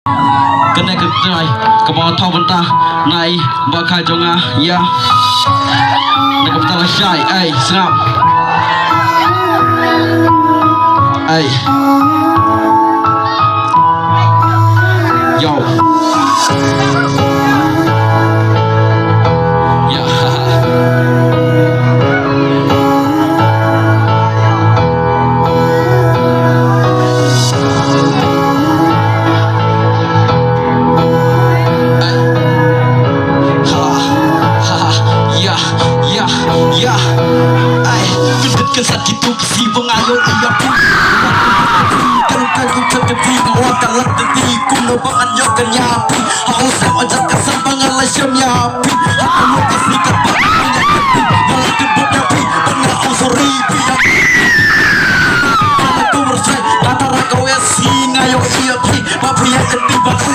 Kena kedai ke bawah tahu bentah naik bakal jongah ya nak betul syai serap yo ya sakit tu si pengayo ia pun kan kau terketi awak kalah teti kuno bangan yo kenyapi aku sama jak kasar bangal syam yapi aku mau kasih kabar banyak teti malah kebut yapi benar aku sorry piang aku bersai kata rakau ya singa yo iya pi bapu yang ketiba